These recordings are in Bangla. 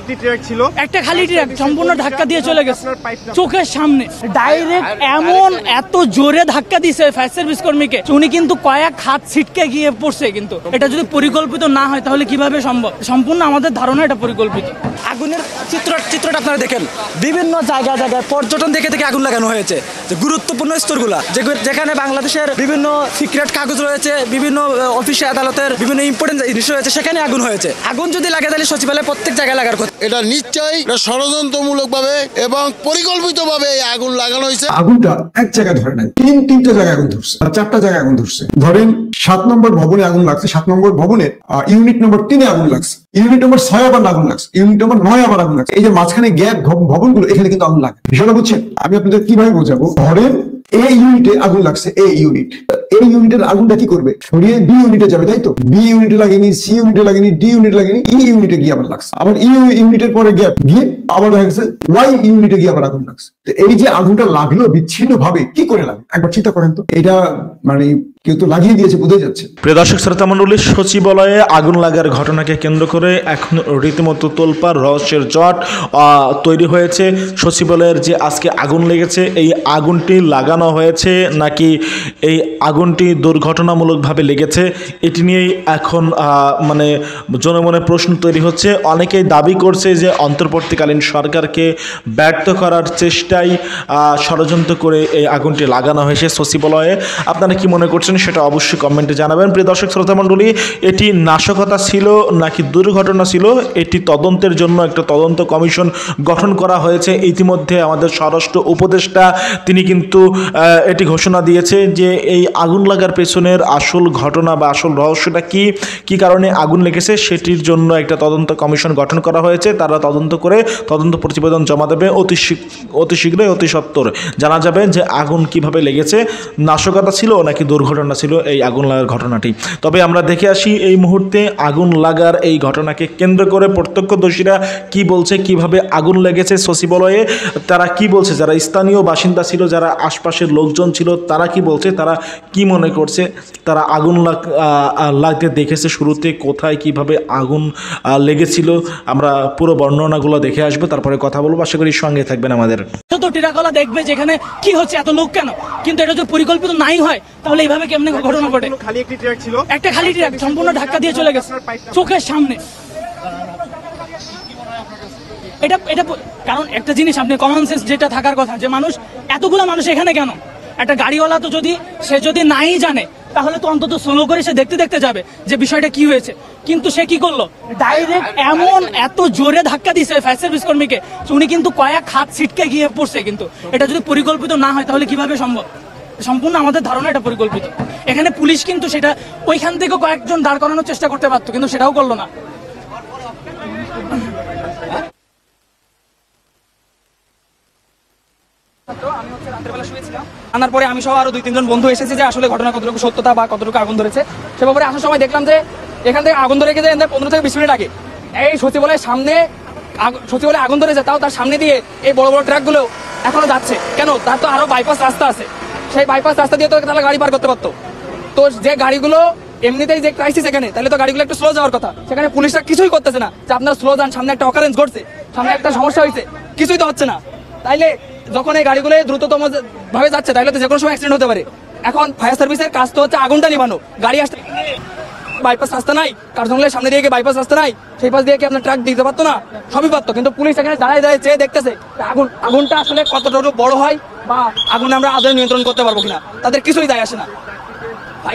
একটি ট্রাক ছিল, একটা খালি ট্রাক সম্পূর্ণ ধাক্কা দিয়ে চলে গেছে চোখের সামনে ডাইরেক্ট। এমন এত জোরে ধাক্কা দিয়েছে ফায়ার সার্ভিস কর্মীকে, উনি কিন্তু কয়েক হাত ছিটকে গিয়ে পড়ছে। কিন্তু এটা যদি পরিকল্পিত না হয় তাহলে কিভাবে সম্ভব? সম্পূর্ণ আমাদের ধারণা এটা পরিকল্পিত। আগুনের চিত্রটা আপনারা দেখেন, বিভিন্ন জায়গায় পর্যটন থেকে আগুন লাগানো হয়েছে। যে গুরুত্বপূর্ণ স্তরগুলা যেখানে বাংলাদেশের বিভিন্ন সিক্রেট কাগজ রয়েছে, বিভিন্ন অফিসে আদালতের বিভিন্ন ইম্পর্টেন্ট জিনিস রয়েছে, সেখানে আগুন হয়েছে। আগুন যদি লাগে তাহলে সচিবালয়ে প্রত্যেক জায়গায় লাগার কথা। এটা নিশ্চয়ই ষড়যন্ত্রমূলক ভাবে এবং পরিকল্পিত ভাবে আগুন লাগানো হয়েছে। আগুনটা এক জায়গায় ধরে নাই, তিনটা জায়গায় আগুন ধরছে, 4টা জায়গায় আগুন ধরছে। ধরেন 7 নম্বর ভবনে আগুন লাগছে, 7 নম্বর ভবনের ইউনিট নম্বর 3-এ আগুন লাগছে, ইউনিট নম্বর 6 আবার আগুন লাগছে, ইউনিট নম্বর 9 আবার আগুন লাগছে। এই যে মাঝখানে গ্যাপ ভবনগুলো, এখানে কিন্তু আগুন লাগে। বিষয়টা বুঝছেন? আমি আপনাদের কিভাবে বোঝাবো? ধরেন এই ইউনিটে আগুন লাগছে, এই ইউনিটের আগুনটা কি করবে? সরিয়ে বি ইউনিটে যাবে, তাই তো? বি ইউনিটে লাগেনি, সি ইউনিটে লাগেনি, ডি ইউনিটে লাগেনি, ই ইউনিটে গিয়ে আবার লাগছে। আবার ই ইউনিটের পরে গ্যাপ গিয়ে আবার দেখা গেছে ওয়াই ইউনিটে গিয়ে আবার আগুন লাগছে। তো এই যে আগুনটা লাগলো বিচ্ছিন্ন ভাবে, কি করে লাগে একবার চিন্তা করেন তো। এটা মানে কেউ তো লাগিয়ে দিয়েছে, বোঝা যাচ্ছে। প্রিয় দর্শক শ্রোতা মণ্ডলী, সচিবালয়ে আগুন লাগার ঘটনাকে কেন্দ্র করে এখন রীতিমতো তোলপাড়, রহস্যের জট তৈরি হয়েছে। সচিবালয়ের যে আজকে আগুন লেগেছে, এই আগুনটি লাগানো হয়েছে নাকি এই আগুনটি দুর্ঘটনামূলকভাবে লেগেছে, এটি নিয়েই এখন মানে জনমনে প্রশ্ন তৈরি হচ্ছে। অনেকেই দাবি করছে যে অন্তর্বর্তীকালীন সরকারকে ব্যর্থ করার চেষ্টায় ষড়যন্ত্র করে এই আগুনটি লাগানো হয়েছে সচিবালয়ে। আপনারা কি মনে করছেন সেটা অবশ্যই কমেন্টে জানাবেন। প্রিয় দর্শক শ্রোতা মণ্ডলী, এটি নাশকতা ছিল নাকি দুর্ঘটনা ছিল, এটি তদন্তের জন্য একটা তদন্ত কমিশন গঠন করা হয়েছে। ইতিমধ্যে আমাদের স্বরাষ্ট্র উপদেষ্টা তিনি কিন্তু এটি ঘোষণা দিয়েছে যে এই আগুন লাগার পেছনের আসল ঘটনা বা আসল রহস্যটা কি কারণে আগুন লেগেছে সেটির জন্য একটা তদন্ত কমিশন গঠন করা হয়েছে। তারা তদন্ত করে তদন্ত প্রতিবেদন জমা দেবে। অতি শীঘ্রই, অতি সত্বর জানা যাবে যে আগুন কিভাবে লেগেছে, নাশকতা ছিল নাকি দুর্ঘটনা ছিল এই আগুন লাগার ঘটনাটি। তবে আমরা দেখে আসি এই মুহূর্তে আগুন লাগার এই ঘটনাকে কেন্দ্র করে প্রত্যক্ষদর্শীরা কি বলছে, কিভাবে আগুন লেগেছে সচিবালয়ে, তারা কি বলছে, যারা স্থানীয় বাসিন্দা ছিল, যারা আশপাশের লোকজন ছিল, তারা কি বলছে, তারা কি মনে করছে, তারা আগুন লাগতে দেখেছে শুরুতে, কোথায় কিভাবে আগুন লেগেছিল, আমরা পুরো বর্ণনাগুলো দেখে আসবো, তারপরে কথা বলবো। আশা করি সঙ্গে থাকবেন আমাদের। তো টিরাকলা দেখবে যেখানে কি হচ্ছে, এত লোক কেন? কিন্তু এটা যদি পরিকল্পিত নাই হয় তাহলে এইভাবে কেমনে ঘটনা ঘটে? খালি একটি ট্রাক ছিল, একটা খালি ট্রাক সম্পূর্ণ ধাক্কা দিয়ে চলে গেছে চোখের সামনে। এটা কারণ একটা জিনিস, আপনি কমন সেন্স যেটা থাকার কথা, যে মানুষ এতগুলো মানুষ এখানে কেন? একটা গাড়িওয়ালা তো সে যদি নাই জানে তাহলে তো অন্তত স্লো করে সে দেখতে যাবে যে বিষয়টা কি হয়েছে। কিন্তু সে কি করলো? ডাইরেক্ট এমন এত জোরে ধাক্কা দিয়েছে ফায়ার সার্ভিস কর্মীকে, উনি কিন্তু কয়েক হাত ছিটকে গিয়ে পড়ছে। কিন্তু এটা যদি পরিকল্পিত না হয় তাহলে কিভাবে সম্ভব? সম্পূর্ণ আমাদের ধারণা এটা পরিকল্পিত। এখানে পুলিশ কিন্তু সেটা ওইখান থেকে কয়েকজন দাঁড় করানোর চেষ্টা করতে পারতো, কিন্তু সেটাও করলো না। আনার পরে আমি সহ আরো 2-3 জন বন্ধু এসেছে যে আসলে ঘটনা কতটুকু সত্যতা বা কতটুকু আগুন ধরেছে সে ব্যাপারে আসার সময় দেখলাম যে এখান থেকে আগুন ধরে গেছে 15 থেকে 20 মিনিট আগে। এই সচিবালয়ের সামনে সচিবালয়ে আগুন ধরেছে, তাও তার সামনে দিয়ে এই বড় বড় ট্রাকগুলো এখনো যাচ্ছে কেন? তার তো আরো বাইপাস রাস্তা আছে, সেই বাইপাস রাস্তা দিয়ে তো তারা গাড়ি পার করতে পারতো। তো যে গাড়িগুলো এমনিতেই যে ক্রাইসিস এখানে, তাহলে তো গাড়িগুলো একটু স্লো যাওয়ার কথা। সেখানে পুলিশরা কিছুই করতেছে না যে আপনারা স্লো যান, সামনে একটা অকারেন্স ঘটছে, সামনে একটা সমস্যা হয়েছে, কিছুই তো হচ্ছে না। তাইলে যখন এই গাড়িগুলো দ্রুততম ভাবে যাচ্ছে তাহলে তো যে কোনো সময় অ্যাক্সিডেন্ট হতে পারে। এখন ফায়ার সার্ভিসের কাজ তো হচ্ছে আগুনটা নিবানো। গাড়ি আসতে বাইপাস রাস্তা নাই, কার্জনলের সামনে দিয়ে বাইপাস রাস্তা নাই, সেই পাশ দিয়ে কি আপনার ট্রাক দিতে পারতো না? সবই পারতো, কিন্তু পুলিশ এখানে দাঁড়ায় চেয়ে দেখতেছে আগুনটা আসলে কতটুকু বড় হয় বা আগুন আমরা আদৌ নিয়ন্ত্রণ করতে পারবো কিনা, তাদের কিছুই দায় আসে না।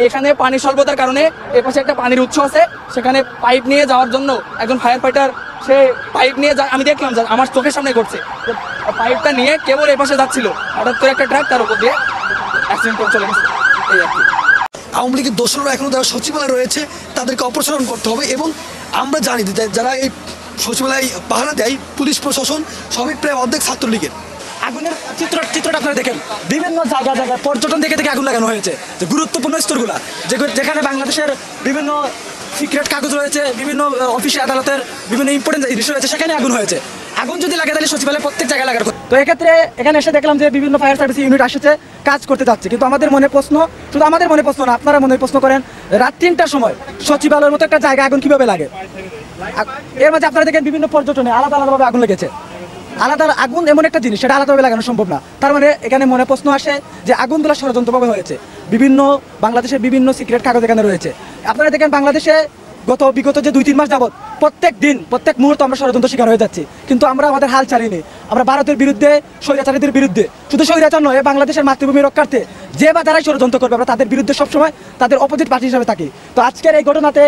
এখানে পানির স্বল্পতার কারণে এপাশে একটা পানির উৎস আছে, সেখানে পাইপ নিয়ে যাওয়ার জন্য একজন ফায়ার ফাইটার সে পাইপ নিয়ে আমি দেখলাম আমার চোখের সামনে ঘটছে, পাইপটা নিয়ে কেবল এপাশে যাচ্ছিল, হঠাৎ করে একটা ট্রাক তার উপর দিয়ে অ্যাক্সিডেন্ট করে চলে গেছে। এই আর কি। আওয়ামী লীগের দোষরা এখনো যারা সচিবালয়ে রয়েছে তাদেরকে অপসারণ করতে হবে, এবং আমরা জানি যারা এই সচিবালয় পাহারা দেয় পুলিশ প্রশাসন সবই প্রায় অর্ধেক ছাত্রলীগের। আগুনের চিত্রটা আপনারা দেখেন, বিভিন্ন জায়গায় পর্যটন থেকে আগুন লাগানো হয়েছে। যে গুরুত্বপূর্ণ স্তরগুলা যেখানে বাংলাদেশের বিভিন্ন সিক্রেট কাগজ রয়েছে, বিভিন্ন অফিসে আদালতের বিভিন্ন ইম্পর্টেন্ট জিনিস রয়েছে, সেখানে আগুন হয়েছে। আগুন যদি লাগে তাহলে সচিবালয়ে প্রত্যেক জায়গায় লাগার কথা। তো এক্ষেত্রে এখানে এসে দেখলাম যে বিভিন্ন ফায়ার সার্ভিস ইউনিট আসছে, কাজ করতে যাচ্ছে। কিন্তু আমাদের মনে প্রশ্ন, শুধু আমাদের মনে প্রশ্ন না, আপনারা মনে প্রশ্ন করেন, রাত 3টার সময় সচিবালয়ের মতো একটা জায়গায় আগুন কিভাবে লাগে? এর মাঝে আপনারা দেখেন বিভিন্ন পর্যটনে আলাদা আলাদাভাবে আগুন লেগেছে। আলাদা আগুন এমন একটা জিনিস, সেটা আলাদাভাবে লাগানো সম্ভব না। তার মানে এখানে মনে প্রশ্ন আসে যে আগুনগুলো ষড়যন্ত্রভাবে হয়েছে। বিভিন্ন বাংলাদেশের বিভিন্ন সিক্রেট কাগজ এখানে রয়েছে। আপনারা দেখেন বাংলাদেশে বিগত যে 2-3 মাস যাবত প্রত্যেক দিন প্রত্যেক মুহূর্তে আমরা ষড়যন্ত্র শিকার হয়ে যাচ্ছি, কিন্তু আমরা আমাদের হাল ছাড়িনি। আমরা ভারতের বিরুদ্ধে, স্বৈরাচারীদের বিরুদ্ধে, শুধু স্বৈরাচার নয়, বাংলাদেশের মাতৃভূমি রক্ষার্থে যে বা যারাই ষড়যন্ত্র করবে আমরা তাদের বিরুদ্ধে সবসময় তাদের অপোজিট পার্টি হিসাবে থাকি। তো আজকের এই ঘটনাতে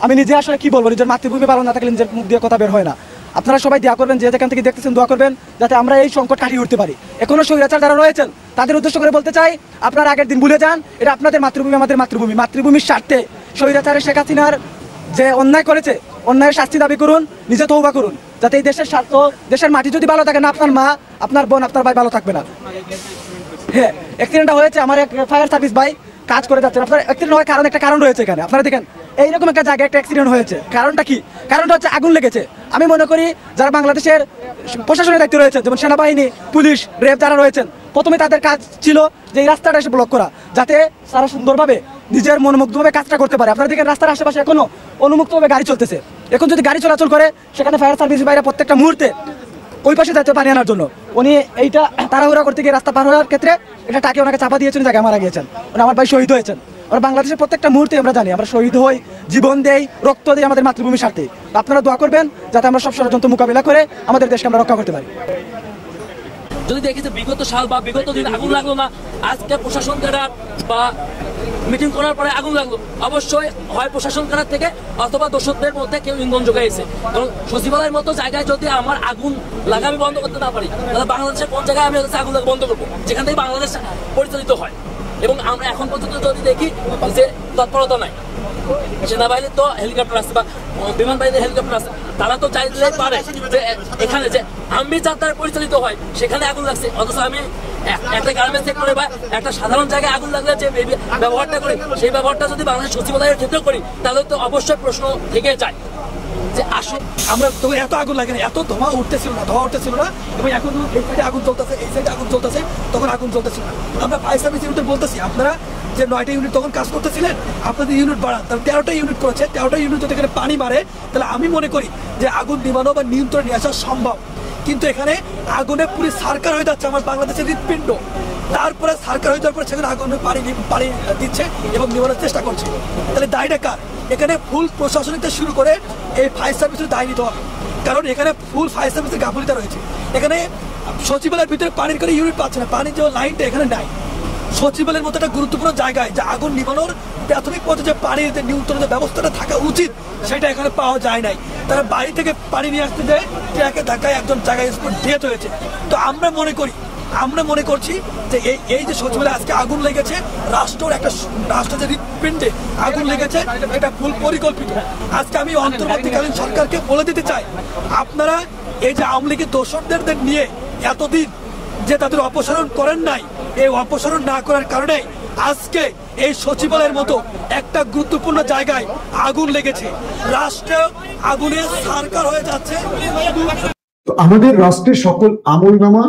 আমি নিজে আসলে কি বলবো, নিজের মাতৃভূমি ভালো না থাকলে নিজের মুখ দিয়ে কথা বের হয় না। আপনারা সবাই দোয়া করবেন, যে যেখান থেকে দেখতেছেন দোয়া করবেন যাতে আমরা এই সংকট কাটিয়ে উঠতে পারি। এখনো স্বৈরাচার যারা রয়েছেন তাদের উদ্দেশ্য করে বলতে চাই, আপনারা আগের দিন ভুলে যান, এটা আপনাদের মাতৃভূমি, আমাদের মাতৃভূমি। মাতৃভূমির স্বার্থে স্বৈরাচারের শেখ হাসিনার যে অন্যায় করেছে, অন্যায়ের শাস্তি দাবি করুন, নিজে তওবা করুন, যাতে এই দেশের স্বার্থ, দেশের মাটি যদি ভালো থাকে না, আপনার মা, আপনার বোন, আপনার ভাই ভালো থাকবে না। হ্যাঁ, অ্যাক্সিডেন্টটা হয়েছে, আমার এক ফায়ার সার্ভিস ভাই কাজ করে যাচ্ছেন। আপনার অ্যাক্সিডেন্ট হওয়ার কারণ, একটা কারণ রয়েছে এখানে। আপনারা দেখেন এইরকম একটা জায়গায় একটা অ্যাক্সিডেন্ট হয়েছে, কারণটা কি? কারণটা হচ্ছে আগুন লেগেছে। আমি মনে করি যারা বাংলাদেশের প্রশাসনের দায়িত্বে রয়েছে, যেমন সেনাবাহিনী, পুলিশ, র্যাব যারা রয়েছেন, প্রথমে তাদের কাজ ছিল যে এই রাস্তাটা এসে ব্লক করা, যাতে তারা সুন্দরভাবে নিজের মনোমুগ্ধভাবে কাজটা করতে পারে। আপনারা দেখেন রাস্তার আশেপাশে এখনো অনুমুক্তভাবে গাড়ি চলতেছে। এখন যদি গাড়ি চলাচল করে, সেখানে ফায়ার সার্ভিস বাইরে প্রত্যেকটা মুহূর্তে ওই পাশে যাতে পানি আনার জন্য উনি এইটা তাড়াহুড়া করতে গিয়ে রাস্তা পার হওয়ার ক্ষেত্রে এটা টাকে ওনাকে চাপা দিয়েছেন, জায়গায় মারা গিয়েছেন। আমার ভাই শহীদ হয়েছেন। আমরা বাংলাদেশের প্রত্যেকটা মুহূর্তে আমরা জানি আমরা শহীদ হই, জীবন দেই, রক্ত দিই আমাদের মাতৃভূমির স্বার্থে। আপনারা দোয়া করবেন যাতে আমরা সব ষড়যন্ত্র মোকাবিলা করে আমাদের দেশকে আমরা রক্ষা করতে পারি। যদি দেখি যে বিগত সাল বা বিগত দিন আগুন লাগলো না, আজকে প্রশাসন দ্বারা বা মিটিং করার পরে আগুন লাগলো, অবশ্যই হয় প্রশাসন কারার থেকে অথবা দর্শকদের মধ্যে কেউ ইন্ধন যোগাইছে। কারণ সচিবালয়ের মতো জায়গায় যদি আমার আগুন লাগা আমি বন্ধ করতে না পারি, তাহলে বাংলাদেশের কোন জায়গায় আমি আগুন লাগা বন্ধ করবো, যেখান থেকে বাংলাদেশ পরিচালিত হয়। এবং আমরা এখন পর্যন্ত যদি দেখি যে তৎপরতা নাই, সেনাবাহিনীর তো হেলিকপ্টার আছে বা বিমান বাহিনীর হেলিকপ্টার আছে, তারা তো চাইলে পারে যে এখানে যে আমি যাত্রায় পরিচালিত হয় সেখানে আগুন লাগছে, অথচ আমি একটা গার্মেন্টস সেক্টরে বা একটা সাধারণ জায়গায় আগুন লাগলে যে ব্যবহারটা করি, সেই ব্যবহারটা যদি বাংলাদেশ সচিবালয়ের ক্ষেত্রে করি, তাহলে তো অবশ্যই প্রশ্ন থেকে যায় যে আসলে আমরা তখন এত আগুন লাগে না, এত ধোঁয়া উঠতেছিল না, এবং এখন এই সাইডে আগুন চলতেছে, এই সাইডে আগুন চলতেছে, তখন আগুন চলতেছিল না। আমরা ফায়ার সার্ভিস ইউনিটে বলতেছি, আপনারা যে 9টা ইউনিট তখন কাজ করতেছিলেন, আপনাদের ইউনিট বাড়ান। তাহলে 13টা ইউনিট করেছে, 13টা ইউনিট যদি এখানে পানি মারে, তাহলে আমি মনে করি যে আগুন নিবানো বা নিয়ন্ত্রণে নিয়ে আসা সম্ভব। কিন্তু এখানে আগুনে পুরো সার্কার হয়ে যাচ্ছে আমার বাংলাদেশের হৃৎপিণ্ড। তারপরে সার্কার হয়ে যাওয়ার পরে সেখানে আগুনে পানি দিচ্ছে এবং নিবানোর চেষ্টা করছে। তাহলে দায়টা কার? এখানে ফুল প্রশাসনিক থেকে শুরু করে এই ফায়ার সার্ভিসের দায় নিতে হবে, কারণ এখানে ফুল ফায়ার সার্ভিসের গাফিলতি রয়েছে। এখানে সচিবালয়ের ভিতরে পানির কোনো ইউনিট পাচ্ছে না, পানির যে লাইনটা এখানে নাই। সচিবালয়ের মতো একটা গুরুত্বপূর্ণ জায়গায় যে আগুন নিবানোর প্রাথমিক পর্যায়ে যে পানির যে নিয়ন্ত্রণের ব্যবস্থাটা থাকা উচিত, সেটা এখানে পাওয়া যায় নাই। তারা বাড়ি থেকে পানি নিয়ে আসতে যায়, ট্রাকে ধাক্কায় একজন জায়গায় ডেথ হয়েছে। তো আমরা মনে করছি যে এই যে সচিবালয়ে আজকে আগুন লেগেছে, রাষ্ট্র যে হৃৎপিণ্ডে আগুন লেগেছে, এটা ফুল পরিকল্পিত। আজকে আমি অন্তর্বর্তীকালীন সরকারকে বলে দিতে চাই, আপনারা এই যে আওয়ামী লীগের দোষরদের নিয়ে এতদিন যে তাদের অপসারণ করেন নাই, এই অপসারণ না করার কারণে আজকে এই সচিবালয়ের মতো একটা গুরুত্বপূর্ণ জায়গায় আগুন লেগেছে, রাষ্ট্র আগুনে সারকার হয়ে যাচ্ছে। তো আমাদের রাষ্ট্রের সকল আমলনামা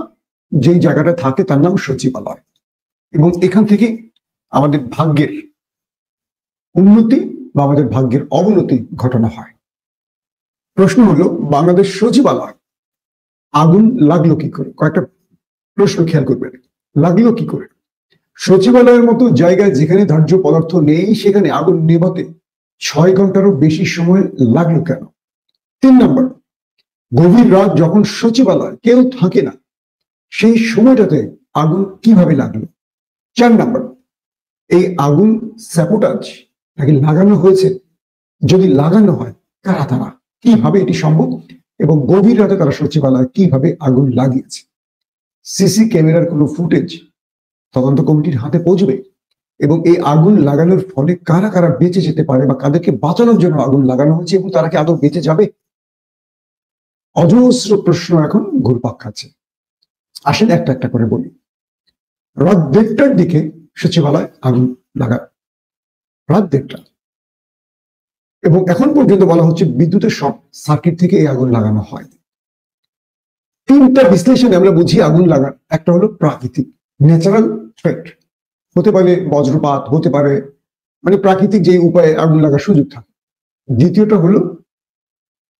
যেই জায়গাটা থাকে তার নাম সচিবালয়, এবং এখান থেকে আমাদের ভাগ্যের উন্নতি বা আমাদের ভাগ্যের অবনতি ঘটনা হয়। প্রশ্ন হলো, বাংলাদেশ সচিবালয় আগুন লাগলো কি করে? কয়েকটা প্রশ্ন খেয়াল করবেন। লাগলো কি করে? সচিবালয়ের মতো জায়গায় যেখানে ধার্য পদার্থ নেই, সেখানে আগুন নেভাতে 6 ঘন্টারও বেশি সময় লাগলো কেন? 3 নম্বর, গভীর রাত যখন সচিবালয় কেউ থাকে না, সেই সময়টাতে আগুন কিভাবে লাগলো? 4 নম্বর, এই আগুন স্যাবোটাজ নাকি লাগানো হয়েছে? যদি লাগানো হয়, কারা তারা, কিভাবে এটি সম্ভব, এবং গভীর রাতে তারা সচিবালয় কিভাবে আগুন লাগিয়েছে? সিসি ক্যামেরার কোনো ফুটেজ তদন্ত কমিটির হাতে পৌঁছবে, এবং এই আগুন লাগানোর ফলে কারা কারা বেঁচে যেতে পারে বা কাদেরকে বাঁচানোর জন্য আগুন লাগানো হয়েছে, এবং তারা কি আদৌ বেঁচে যাবে? অজস্র প্রশ্ন এখন ঘুরপাক খাচ্ছে। আসেন একটা একটা করে বলি। রাত 1:30টার দিকে সচিবালয় আগুন লাগায়, রাত 1:30টা, এবং এখন পর্যন্ত বলা হচ্ছে বিদ্যুতের শর্ট সার্কিট থেকে এই আগুন লাগানো হয়। 3টা বিশ্লেষণে আমরা বুঝি আগুন লাগার। একটা হলো প্রাকৃতিক, ন্যাচারাল থ্রেট, হতে পারে বজ্রপাত, হতে পারে মানে প্রাকৃতিক যে উপায়ে আগুন লাগার সুযোগ থাকে। দ্বিতীয়টা হলো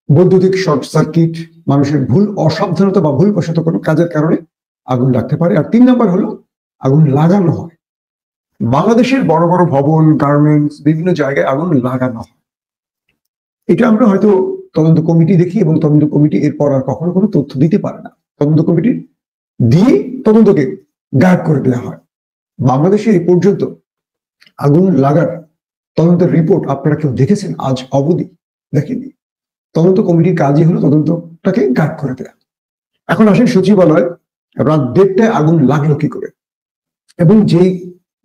বৈদ্যুতিক শর্ট সার্কিট, মানুষের ভুল অসাবধানতা বা ভুলবশত কোনো কাজের কারণে আগুন লাগতে পারে। আর 3 নাম্বার হলো আগুন লাগানো হয়। বাংলাদেশের বড় বড় ভবন, গার্মেন্টস, বিভিন্ন জায়গায় আগুন লাগানো হয়। এটা আমরা হয়তো তদন্ত কমিটি দেখি এবং তদন্ত কমিটি এরপর আর কখনো কোনো তথ্য দিতে পারে না। তদন্ত কমিটি দিয়ে তদন্তকে গায়েব করে দেওয়া হয়। বাংলাদেশে এই পর্যন্ত আগুন লাগার তদন্তের রিপোর্ট আপনারা কেউ দেখেছেন আজ অবধি? দেখেনি। তদন্ত কমিটির কাজই হলো তদন্তটাকে গায়েব করে দেওয়া। এখন আসেন সচিবালয় রাত 1:30টায় আগুন লাগলো কি করে, এবং যেই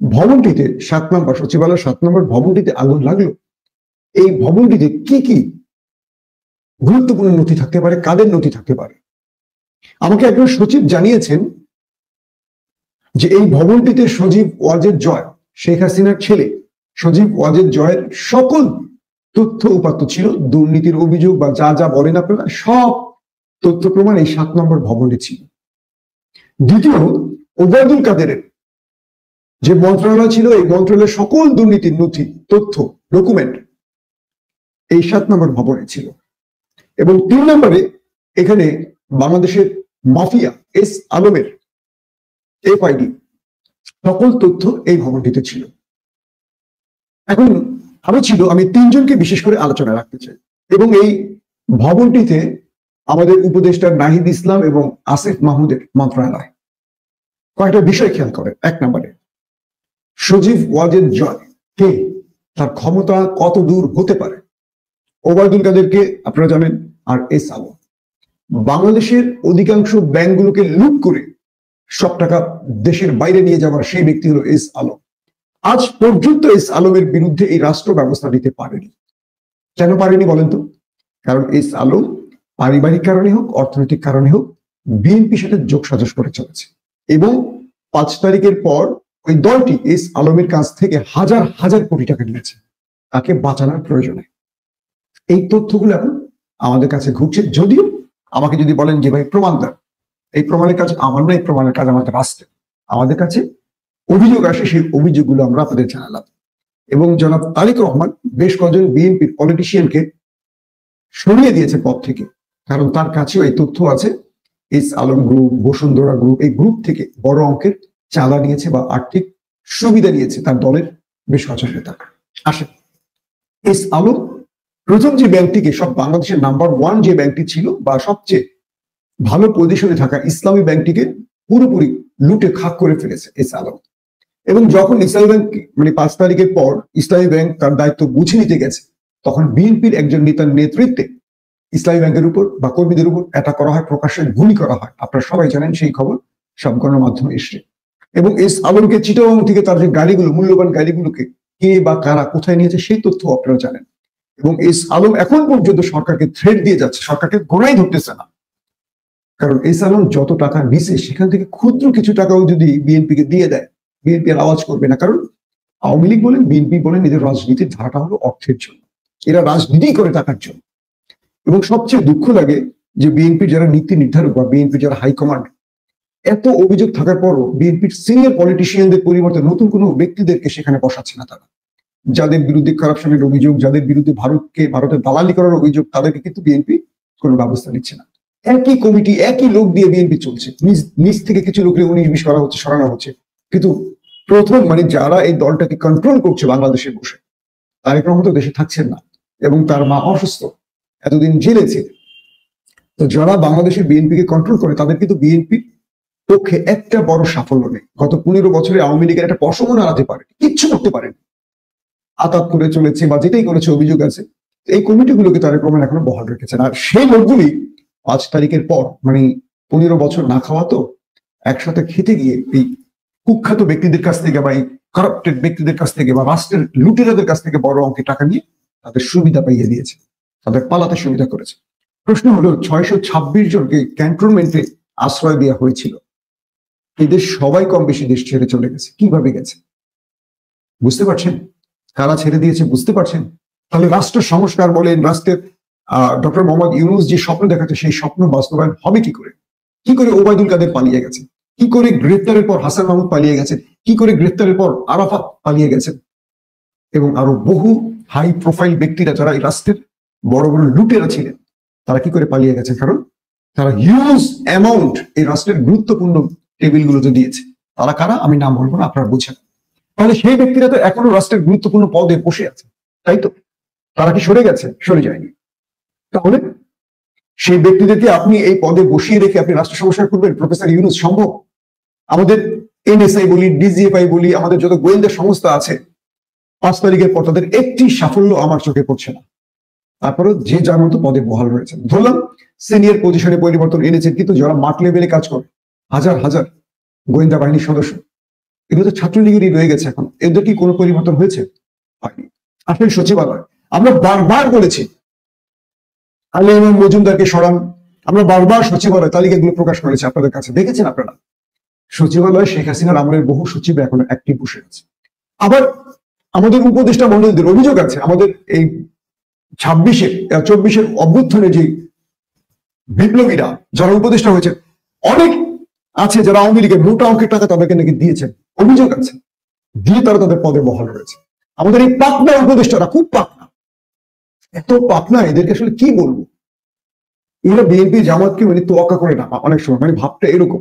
ভবনটিতে 7 নম্বর সচিবালয় 7 নম্বর ভবনটিতে আগুন লাগলো, এই ভবনটিতে কি কি গুরুত্বপূর্ণ নথি থাকতে পারে, কাদের নথি থাকতে পারে? আমাকে একজন সচিব জানিয়েছেন যে এই ভবনটিতে সজীব ওয়াজেদ জয়, শেখ হাসিনার ছেলে সজীব ওয়াজেদ জয়ের সকল তথ্য উপাত্ত ছিল। দুর্নীতির অভিযোগ বা যা যা বলেন আপনারা, সব তথ্য প্রমাণ এই 7 নম্বর ভবনে ছিল। দ্বিতীয়, ওবায়দুল কাদেরের যে মন্ত্রণালয় ছিল, এই মন্ত্রণালয়ের সকল দুর্নীতির নথি, তথ্য, ডকুমেন্ট এই 7 নম্বর ভবনে ছিল। এবং 3 নম্বরে এখানে বাংলাদেশের মাফিয়া এস আলমের এফআইডি সকল তথ্য এই ভবনটিতে ছিল। এখন আরো ছিল, আমি 3 জনকে বিশেষ করে আলোচনা রাখতে চাই। এবং এই ভবনটিতে আমাদের উপদেষ্টা নাহিদ ইসলাম এবং আসিফ মাহমুদের মন্ত্রণালয়। কয়েকটা বিষয় খেয়াল করেন। 1 নম্বরে সজীব ওয়াজেদ জয় কে, তার ক্ষমতা কত দূর হতে পারে? ওবায়দুল কাদেরকে আপনারা জানেন, আর এস আলম বাংলাদেশের অধিকাংশ ব্যাংকগুলোকে লুট করে সব টাকা দেশের বাইরে নিয়ে যাওয়ার সেই ব্যক্তি হলো এস আলম। আজ পর্যন্ত এস আলমের বিরুদ্ধে এই রাষ্ট্র ব্যবস্থা নিতে পারেনি। কেন পারেনি বলেন তো? কারণ এস আলম পারিবারিক কারণে হোক, অর্থনৈতিক কারণে হোক, বিএনপির সাথে যোগ সাজস করে চলেছে। এবং 5 তারিখের পর ওই দলটি এস আলমের কাছ থেকে হাজার হাজার কোটি টাকা নিয়েছে তাকে বাঁচানোর প্রয়োজনে। এই তথ্যগুলো এখন আমাদের কাছে ঘুরছে। যদিও আমাকে যদি বলেন যে ভাই প্রমাণ দেন, এই প্রমাণের কাজ আমার না, এই প্রমাণের কাজ আমাদের রাষ্ট্রের। আমাদের কাছে অভিযোগ আসে, সেই অভিযোগগুলো আমরা আপনাদের জানালাম। এবং জনাব তারেক রহমান বেশ কয়েকজন বিএনপির পলিটিশিয়ানকে সরিয়ে দিয়েছে পদ থেকে, কারণ তার কাছেও এই তথ্য আছে। S Alam group, Bashundhara group, এই গ্রুপ থেকে বড় অঙ্কের চাঁদা নিয়েছে বা আর্থিক সুবিধা নিয়েছে তার দলের বেশ কয়েকজন নেতা। আসেন, এস আলম প্রথম যে ব্যাংকটিকে, সব বাংলাদেশের নাম্বার 1 যে ব্যাংকটি ছিল বা সবচেয়ে ভালো পজিশনে থাকা ইসলামী ব্যাংকটিকে পুরোপুরি লুটে খাক করে ফেলেছে এস আলম। এবং যখন ইসলামী ব্যাংক 5 তারিখের পর ইসলামী ব্যাংক তার দায়িত্ব বুঝে নিতে গেছে, তখন বিএনপির একজন নেতার নেতৃত্বে ইসলামী ব্যাংকের উপর বা কর্মীদের উপর অ্যাটাক করা হয়, প্রকাশ্যে গুলি করা হয়। আপনারা সবাই জানেন, সেই খবর সব গণমাধ্যমে এসছে। এবং এস আলমকে চিটাগং থেকে তার যে গাড়িগুলো, মূল্যবান গাড়িগুলোকে কে বা কারা কোথায় নিয়েছে সেই তথ্য আপনারা জানেন। এবং এস আলম এখন পর্যন্ত সরকারকে থ্রেট দিয়ে যাচ্ছে, সরকারকে গোড়াই ধরতেছে না। কারণ এস আলম যত টাকা নিছে সেখান থেকে ক্ষুদ্র কিছু টাকাও যদি বিএনপিকে দিয়ে দেয়, বিএনপি আর আওয়াজ করবে না। কারণ আওয়ামী লীগ বলেন, বিএনপি বলেন, এদের রাজনীতির ধারাটা হলো অর্থের জন্য, এরা রাজনীতি করে টাকার জন্য। এবং সবচেয়ে দুঃখ লাগে যে বিএনপির যারা নীতি নির্ধারক বা বিএনপির যারা হাইকমান্ড, এত অভিযোগ থাকার পরও বিএনপির সিনিয়র পলিটিশিয়ানদের পরিবর্তে নতুন কোনো ব্যক্তিদেরকে সেখানে বসাচ্ছে না তারা। যাদের বিরুদ্ধে কারাপশনের অভিযোগ, যাদের বিরুদ্ধে ভারতের দালালি করার অভিযোগ, তাদেরকে কিন্তু বিএনপি কোনো ব্যবস্থা নিচ্ছে না। একই কমিটি, একই লোক দিয়ে বিএনপি চলছে। নিজ থেকে কিছু লোককে 19-20 করা হচ্ছে, সরানো হচ্ছে। কিন্তু প্রথম যারা এই দলটাকে কন্ট্রোল করছে বাংলাদেশে বসে, তারেক রহমান তো দেশে থাকছেন না এবং তার মা অসুস্থ, এতদিন জেলে ছিল। তো যারা বাংলাদেশের বিএনপিকে কন্ট্রোল করে, তাদের কিন্তু বিএনপির পক্ষে একটা বড় সাফল্য নেই। গত 15 বছরে আওয়ামী লীগের একটা পশমও নাড়াতে পারে, কিচ্ছু করতে পারেনি। আতাত করে চলেছে বা যেটাই করেছে অভিযোগ আছে। এই কমিটিগুলোকে তারেক রহমান এখনো বহাল রেখেছেন। আর সেই লোকগুলি 5 তারিখের পর 15 বছর না খাওয়া তো একসাথে খেতে গিয়ে এই কুখ্যাত ব্যক্তিদের কাছ থেকে বা এই কারাপ্টেড ব্যক্তিদের কাছ থেকে বা রাষ্ট্রের লুটেরাদের কাছ থেকে বড় অঙ্কের টাকা নিয়ে তাদের সুবিধা পাইয়ে দিয়েছে, তাদের পালাতে সুবিধা করেছে। প্রশ্ন হলো, 626 জনকে ক্যান্টনমেন্টে আশ্রয় দেওয়া হয়েছিল, এদের সবাই কম বেশি দেশ ছেড়ে চলে গেছে। কিভাবে গেছে বুঝতে পারছেন? কারা ছেড়ে দিয়েছে বুঝতে পারছেন? তাহলে রাষ্ট্র সংস্কার বলেন, রাষ্ট্রের ডক্টর মোহাম্মদ ইউনূস যে স্বপ্ন দেখাচ্ছে, সেই স্বপ্ন বাস্তবায়ন হবে কি করে? কি করে ওবায়দুল কাদের পালিয়ে গেছে? কি করে গ্রেফতারের পর হাসান মাহমুদ পালিয়ে গেছেন? কি করে গ্রেফতারের পর আরাফাত পালিয়ে গেছেন? এবং আরো বহু হাই প্রোফাইল ব্যক্তিরা যারা এই রাষ্ট্রের বড় বড় লুটেরা ছিলেন, তারা কি করে পালিয়ে গেছে? কারণ তারা হিউজ অ্যামাউন্ট এই রাষ্ট্রের গুরুত্বপূর্ণ টেবিলগুলোতে দিয়েছে। তারা কারা আমি নাম বলবো না, আপনারা বুঝেন। তাহলে সেই ব্যক্তিরা তো এখনো রাষ্ট্রের গুরুত্বপূর্ণ পদে বসে আছে, তাই তো? তারা কি সরে গেছে? সরে যায়নি। তাহলে সেই ব্যক্তিদেরকে আপনি এই পদে বসিয়ে রেখে আপনি রাষ্ট্র সংস্কার করবেন? প্রফেসর ইউনূস সম্ভব? আমাদের এনএসআই বলি, ডিজিএফআই বলি, আমাদের যত গোয়েন্দা সংস্থা আছে, 5 তারিখের পর তাদের একটি সাফল্য আমার চোখে পড়ছে না। তারপরে যে যার মতো পদে বহাল রয়েছে। ধরলাম সিনিয়র পজিশনে পরিবর্তন এনেছেন, কিন্তু যারা মাঠ লেভেলে কাজ করে হাজার হাজার গোয়েন্দা বাহিনীর সদস্য, এগুলো তো ছাত্রলীগেরই রয়ে গেছে। এখন এদের কি কোনো পরিবর্তন হয়েছে? হয়নি। আসলে সচিবালয় আমরা বারবার বলেছি আলী ইমাম মজুমদারকে সরান, আমরা বারবার সচিবালয় তালিকাগুলো প্রকাশ করেছি আপনাদের কাছে, দেখেছেন আপনারা। সচিবালয় শেখ হাসিনার আমলের বহু সচিব এখনো অ্যাক্টিভ বসে আছে। আবার আমাদের উপদেষ্টা মন্ডলীদের অভিযোগ আছে, আমাদের এই 24-এর অভ্যুত্থানে যে বিপ্লবীরা যারা উপদেষ্টা হয়েছে, অনেক আছে যারা আওয়ামী লীগের মোটা অঙ্কের টাকা তাদেরকে নাকি দিয়েছেন, অভিযোগ আছে, দিয়ে তারা তাদের পদে বহাল রয়েছে। আমাদের এই পাকনা উপদেষ্টারা খুব পাকনা, এত পাকনা, এদেরকে আসলে কি বলবো? এরা বিএনপি জামাতকে মানে তোয়াক্কা করে না অনেক সময়, মানে ভাবটা এরকম।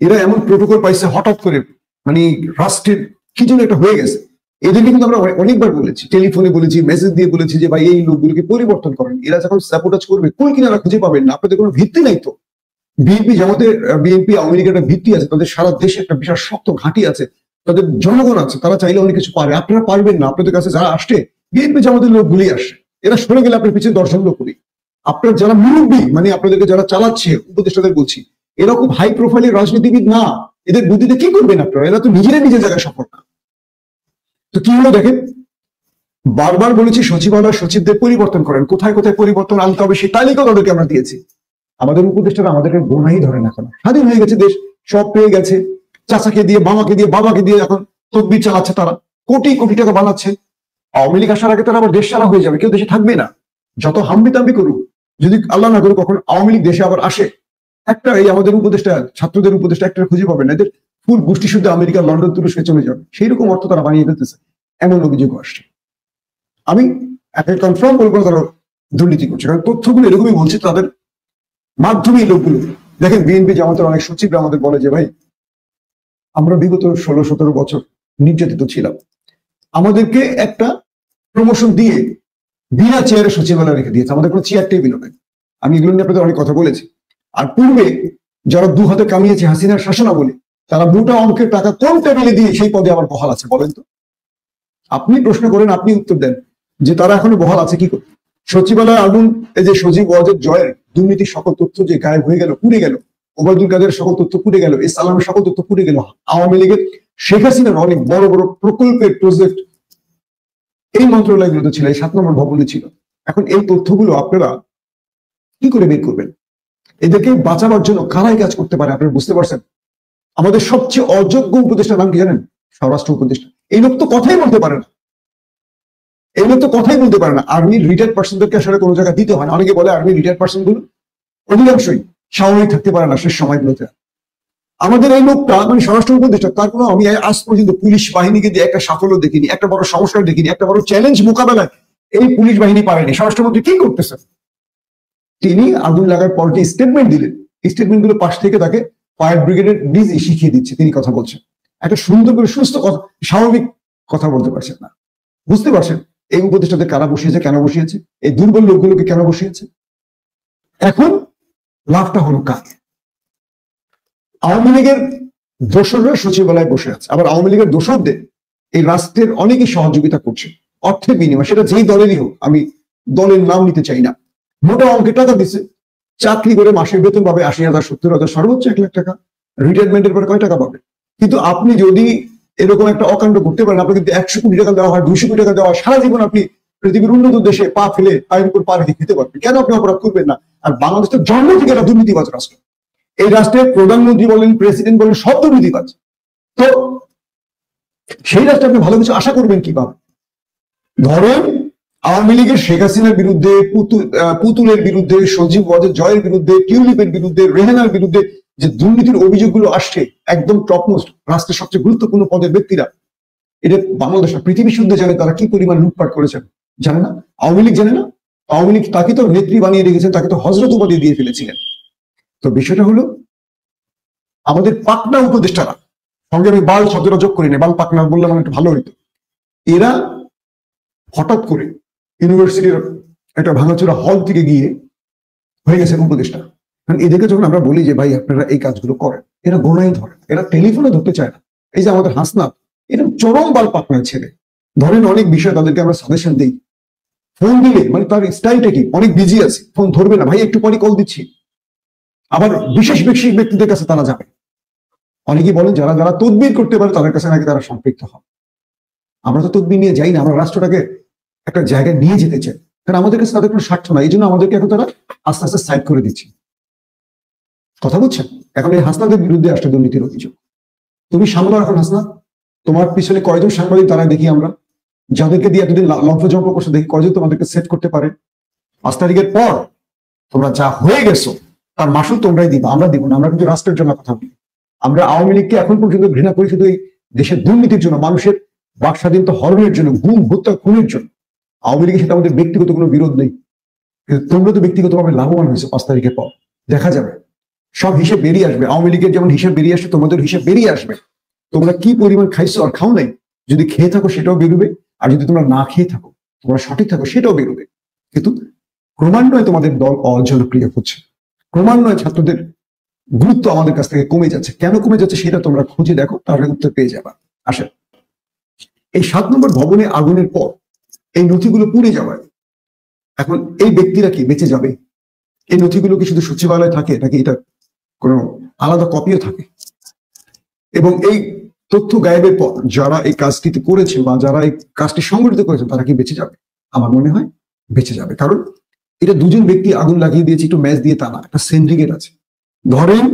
এরা এমন প্রোটোকল পাইছে হঠাৎ করে, মানে রাষ্ট্রের কি জন্য একটা হয়ে গেছে। এদেরকে কিন্তু আমরা অনেকবার বলেছি, টেলিফোনে বলেছি, মেসেজ দিয়ে বলেছি যে ভাই এই লোকগুলোকে পরিবর্তন করেন। এরা যখন সাপোর্টাজ করবে কুল কিনারা খুঁজে পাবেন না, আপনাদের কোনো ভিত্তি নাই তো। বিএনপি জামাতের, বিএনপি আওয়ামী লীগের একটা ভিত্তি আছে, তাদের সারা দেশে একটা বিশাল শক্ত ঘাঁটি আছে, তাদের জনগণ আছে, তারা চাইলে অনেক কিছু পারে। আপনারা পারবেন না। আপনাদের কাছে যারা আসছে বিএনপি জামাতের লোকগুলি আসছে, এরা সরে গেলে আপনার পিছনে 10 জন লোক করি। আপনার যারা মুরব্বী, মানে আপনাদেরকে যারা চালাচ্ছে উপদেষ্টাদের বলছি, এরা খুব হাই প্রোফাইলের রাজনীতিবিদ না। এদের বুদ্ধিতে কি করবেন আপনারা? এরা তো নিজের জায়গায় সফল না। তো কি হলো দেখেন, বারবার বলেছি সচিবালয় সচিবদের পরিবর্তন করেন, কোথায় কোথায় পরিবর্তন আনতে হবে সেই তালিকা তাদেরকে আমরা দিয়েছি। আমাদের উপদেষ্টারা আমাদেরকে গোনাই ধরেন, এখন স্বাধীন হয়ে গেছে দেশ, সব পেয়ে গেছে, চাচাকে দিয়ে, মামাকে দিয়ে, বাবাকে দিয়ে এখন তদবির চালাচ্ছে, তারা কোটি কোটি টাকা বানাচ্ছে। আওয়ামী লীগ আসার আগে তারা আবার দেশ সারা হয়ে যাবে, কেউ দেশে থাকবে না। যত হাম্বি তাম্বি করুক, যদি আল্লাহ না করুক কখন আওয়ামী লীগ দেশে আবার আসে, একটা এই আমাদের উপদেষ্টা, ছাত্রদের উপদেষ্টা একটা খুঁজে পাবেন না, এদের ফুল গোষ্ঠী শুদ্ধ আমেরিকা, লন্ডন, তুরস্কে চলে যাবে। সেই রকম অর্থ তারা বানিয়ে ফেলতেছে, এমন অভিযোগ আসছে। আমি একটা কনফার্ম বলবো তারা দুর্নীতি করছে, কারণ তথ্যগুলো এরকমই বলছে তাদের মাধ্যমে। লোকগুলো দেখেন, বিএনপি জামাতের অনেক সচিবরা আমাদের বলে যে ভাই আমরা বিগত 16-17 বছর নির্যাতিত ছিলাম, আমাদেরকে একটা প্রমোশন দিয়ে বিনা চেয়ারে সচিবালয় রেখে দিয়েছে, আমাদের কোনো চেয়ার টেবিল নেই। আমি এগুলো নিয়ে আপনাদের অনেক কথা বলেছি। আর পূর্বে যারা 2 হাতে কামিয়েছে হাসিনার শাসনাবলী, তারা মোটা অঙ্কের টাকা কোন টেবিলে দিয়ে সেই পদে আবার বহাল আছে বলেন তো? আপনি প্রশ্ন করেন, আপনি উত্তর দেন যে তারা এখনো বহাল আছে কি করে। সচিবালয় আগুন, এই যে সজীব ওয়াজেদ জয়ের দুর্নীতির সকল তথ্য যে গায়েব হয়ে গেল, পুড়ে গেল, ওবায়দুল কাদের সকল তথ্য পুড়ে গেল, এই সালামের সকল তথ্য পুড়ে গেল, আওয়ামী লীগের শেখ হাসিনার অনেক বড় বড় প্রকল্পের প্রজেক্ট এই মন্ত্রণালয়গুলোতে ছিল, এই 7 নম্বর ভবনে ছিল। এখন এই তথ্যগুলো আপনারা কি করে বের করবেন? এদেরকে বাঁচাবার জন্য কারাই কাজ করতে পারে আপনারা বুঝতে পারছেন? আমাদের সবচেয়ে অযোগ্য উপদেষ্টার নাম কি জানেন? স্বরাষ্ট্র উপদেষ্টা। এই লোক তো কথাই বলতে পারে না, এই লোক তো কথাই বলতে পারে না। আর্মির রিটায়ার্ড পার্সনদেরকে আসলে কোনো জায়গায় দিতে হয় না। অনেকে বলে আর্মির রিটায়ার্ড পার্সন গুলো অধিকাংশই স্বাভাবিক থাকতে পারে না শেষ সময়গুলোতে। আমাদের এই লোকটা মানে স্বরাষ্ট্র উপদেষ্টা, তার কোনো আমি আজ পর্যন্ত পুলিশ বাহিনীকে দিয়ে একটা সাফল্য দেখিনি, একটা বড় সংস্কার দেখিনি, একটা বড় চ্যালেঞ্জ মোকাবেলায় এই পুলিশ বাহিনী পারেনি। স্বরাষ্ট্রমন্ত্রী কি করতেছেন? তিনি আগুন লাগার পর যে স্টেটমেন্ট দিলেন, এই স্টেটমেন্ট গুলো পাশ থেকে তাকে ফায়ার ব্রিগেডের ডিজি শিখিয়ে দিচ্ছে, তিনি কথা বলছেন। একটা সুন্দর করে সুস্থ কথা, স্বাভাবিক কথা বলতে পারছেন না। বুঝতে পারছেন এই উপদেষ্টাদের কারা বসিয়েছে, কেন বসিয়েছে, এই দুর্বল লোকগুলোকে কেন বসিয়েছে? এখন লাভটা হলো কার? আওয়ামী লীগের দোসররা সচিবালয়ে বসে আছে, আবার আওয়ামী লীগের দোসরদের এই রাষ্ট্রের অনেকেই সহযোগিতা করছে অর্থের বিনিময়ে, সেটা যেই দলেরই হোক, আমি দলের নাম নিতে চাই না। মোটা অঙ্কের টাকা দিচ্ছে, চাকরি করে মাসের বেতন পাবে 80,000, 70,000, সর্বোচ্চ 1 লাখ টাকা। রিটায়ারমেন্টের পরে কয় টাকা পাবে? কিন্তু আপনি যদি এরকম একটা অকাণ্ড করতে পারেন, আপনাকে যদি 100 কোটি টাকা দেওয়া হয়, 200 কোটি টাকা দেওয়া হয়, সারা জীবন আপনি পৃথিবীর উন্নত দেশে পা ফেলে পায়ের উপর পা রেখে খেতে পারবেন। কেন আপনি অপরাধ করবেন না? আর বাংলাদেশের জন্ম থেকে একটা দুর্নীতিবাজ রাষ্ট্র। এই রাষ্ট্রের প্রধানমন্ত্রী বলেন, প্রেসিডেন্ট বলেন, সব দুর্নীতিবাজ। তো সেই রাষ্ট্রে আপনি ভালো কিছু আশা করবেন কিভাবে? ধরেন আওয়ামী লীগের শেখ হাসিনার বিরুদ্ধে, পুতুলের বিরুদ্ধে, সজীব ওয়াজেদ জয়ের বিরুদ্ধে, টিউলিপের বিরুদ্ধে, রেহানার বিরুদ্ধে যে দুর্নীতির অভিযোগগুলো আসছে, একদম টপমোস্ট রাষ্ট্রের সবচেয়ে গুরুত্বপূর্ণ পদের ব্যক্তিরা, এটা বাংলাদেশ পৃথিবী শুদ্ধ জানে তারা কি পরিমাণ লুটপাট করেছেন। জানে না? আওয়ামী লীগ জানে না? আওয়ামী লীগ তাকে তো নেত্রী বানিয়ে রেখেছেন, তাকে তো হজরত উপাধি দিয়ে ফেলেছিলেন। তো বিষয়টা হলো আমাদের পাকনা উপদেষ্টারা, সঙ্গে আমি বাল শব্দটা যোগ করি না, বাল পাকনা বললে মানে একটু ভালো হইতো, এরা হঠাৎ করে ইউনিভার্সিটির একটা ভাঙাচোরা হল থেকে গিয়ে হয়ে গেছে উপদেষ্টা। কারণ এদেরকে যখন আমরা বলি যে ভাই আপনারা এই কাজগুলো করেন, এরা গোনাই ধরে, এরা টেলিফোনে ধরতে চায় না। এই যে আমাদের হাসনাত, এটা চরম বাল পাকনার ছেলে। ধরেন অনেক বিষয় তাদেরকে আমরা সাজেশন দিই, ফোন দিলে মানে তার স্টাইলটা কি, অনেক বিজি আছে, ফোন ধরবে না, ভাই একটু পরে কল দিচ্ছি। আবার বিশেষ বিশেষ ব্যক্তিদের কাছে তারা যাবে। অনেকেই বলেন যারা যারা তদবির করতে পারে তাদের কাছে নাকি তারা সম্পৃক্ত হয়। আমরা তো তদবির নিয়ে যাই না, আমরা রাষ্ট্রটাকে একটা জায়গায় নিয়ে যেতে চাই, কারণ আমাদের কাছে তাদের কোনো স্বার্থ নাই। এই জন্য আমাদেরকে এখন তারা আস্তে আস্তে সাইড করে দিচ্ছে। কথা বুঝছেন? এখন এই হাসনাদের বিরুদ্ধে আসছে দুর্নীতির অভিযোগ, তুমি সামলাও এখন হাসনাত। তোমার পিছনে কয়জন সাংবাদিক তারা দেখি আমরা, যাদেরকে দিয়ে এতদিন লম্ফজম্প করছে, দেখি কয়জন তোমাদেরকে সেট করতে পারে। 5 তারিখের পর তোমরা যা হয়ে গেছো তার মাসুল তোমরাই দিবা, আমরা দিব না। আমরা কিন্তু রাষ্ট্রের জন্য কথা বলি। আমরা আওয়ামী লীগকে এখন পর্যন্ত ঘৃণা করি শুধু এই দেশের দুর্নীতির জন্য, মানুষের বাক স্বাধীনতা হরণের জন্য, গুম হত্যা খুনের জন্য। আওয়ামী লীগের সাথে আমাদের ব্যক্তিগত কোনো বিরোধ নেই, কিন্তু তোমরা তো ব্যক্তিগতভাবে লাভবান হয়েছে। 5 তারিখের পর দেখা যাবে, সব হিসেব বেরিয়ে আসবে। আওয়ামী লীগের যেমন হিসেব বেরিয়ে আসে, তোমাদের হিসেব বেরিয়ে আসবে। তোমরা কি পরিমাণ খাইছো আর খাও নাই, যদি খেয়ে থাকো সেটাও বেরোবে, আর যদি তোমরা না খেয়ে থাকো, তোমরা সঠিক থাকো সেটাও বেরোবে। কিন্তু ক্রমান্বয়ে তোমাদের দল অজনপ্রিয় হচ্ছে, ক্রমান্বয়ে ছাত্রদের গুরুত্ব আমাদের কাছ থেকে কমে যাচ্ছে। কেন কমে যাচ্ছে সেটা তোমরা খুঁজে দেখো, তাহলে উত্তর পেয়ে যাবা। আসেন, এই 7 নম্বর ভবনে আগুনের পর এই নথিগুলো পুড়ে যাওয়ায় এখন এই ব্যক্তিরা কি বেঁচে যাবে? এই নথিগুলো কি শুধু সচিবালয়ে থাকে নাকি এটা কোনো আলাদা কপিও থাকে? এবং এই তথ্য গায়েবের পর যারা এই কাজটিতে করেছে বা যারা এই কাজটি সংগঠিত করেছে তারা কি বেঁচে যাবে? আমার মনে হয় বেঁচে যাবে, কারণ এটা দুজন ব্যক্তি আগুন লাগিয়ে দিয়েছে, একটু ম্যাচ দিয়ে তা না, একটা সিন্ডিকেট আছে। ধরেন